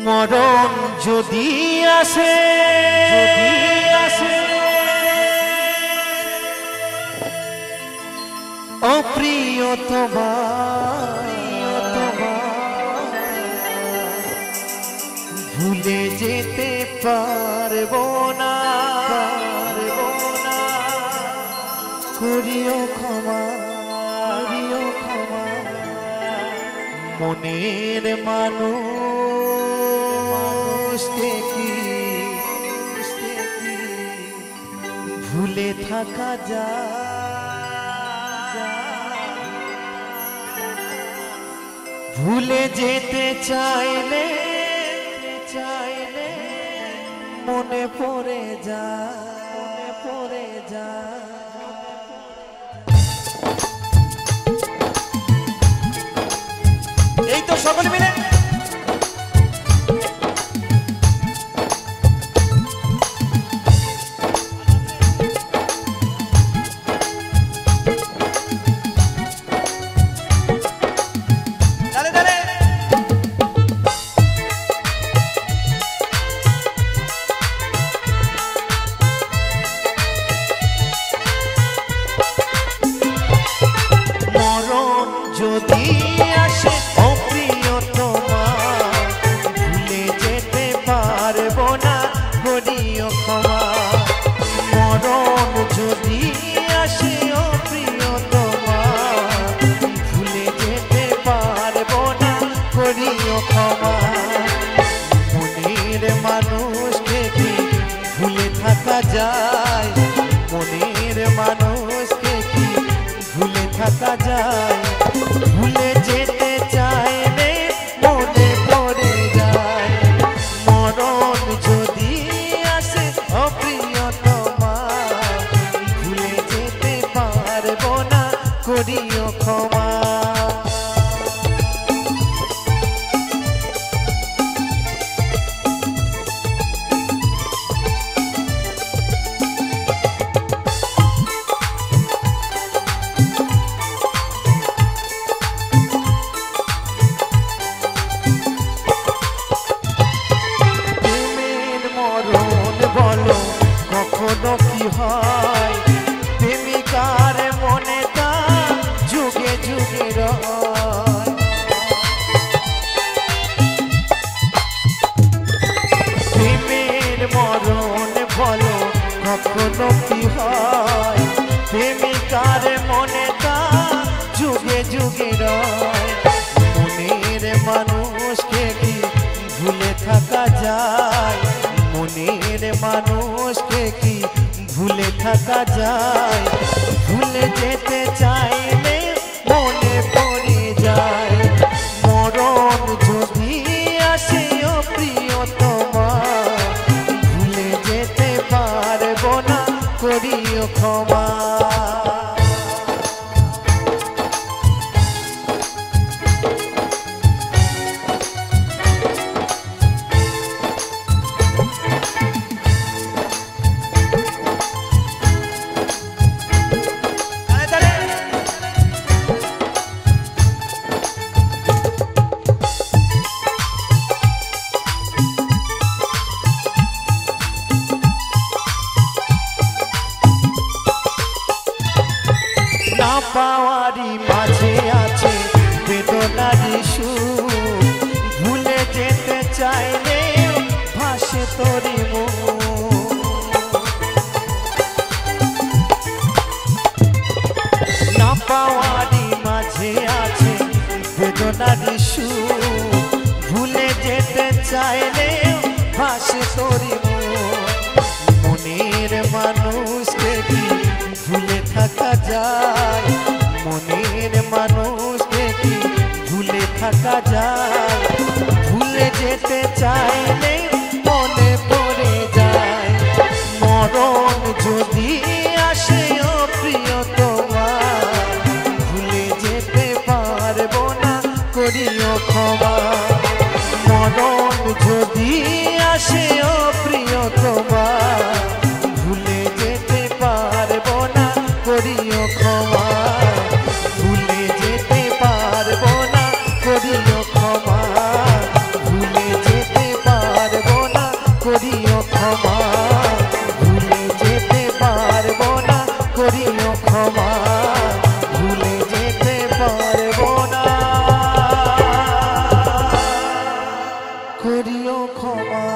মরণ যদি আসে অপ্রিয়তমা ভুলে যেতে পারবো না করিও ক্ষমা মনের মানুষকে কি ভুলে থাকা যায় ভুলে যেতে চাইলে মনে পড়ে যায় এই তো সকলে মিলে মরণ যদি আসে অপ্রিয়তমা ভুলে যেতে পারবো না করিও ক্ষমা মরণ যদি আসে অপ্রিয়তমা ভুলে যেতে পারবো না করিও ক্ষমা মনের মানুষকে কি ভুলে থাকা যায় মনের মানুষকে কি ভুলে থাকা যায় ভুলে যেতে চাইলে মনে পড়ে যায় মরণ যদি আসে অপ্রিয়তমা ভুলে যেতে পারবো না করিও ক্ষমা বলো কখনো কি হয় প্রেমিকার মনে তা যুগে যুগে রয় প্রেমের মরণ বলো কখনো কি হয় প্রেমিকার মনে তা যুগে যুগে রয় মনের মানুষকে কি ভুলে থাকা যায় মনের মানুষকে কি ভুলে থাকা যায় ভুলে যেতে চাইলে মনে পড়ে যায় মরণ যদি আসে অপ্রিয়তমা ভুলে যেতে পারবো না করিও ক্ষমা না পাওয়ারি মাঝে আছে বেদনারি সুর ভুলে যেতে চাইলে ভাসে তোরি না পাওয়ারি মাঝে আছে বেদনারি সুর ভুলে যেতে চাইলে ভাসে তোরি মনের মানুষকে কি ভুলে থাকা যায় মনের মানুষকে কি ভুলে থাকা যায় ভুলে যেতে চাইলে মনে পড়ে যায় মরণ যদি আসে অপ্রিয়তমা ভুলে যেতে পারবো না করিও ক্ষমা মরণ যদি আসে অপ্রিয়তমা ভুলে যেতে পারবো না করিও ক্ষমা ভুলে যেতে পারবো না করিও ক্ষমা ভুলে যেতে পারবো না করিও ক্ষমা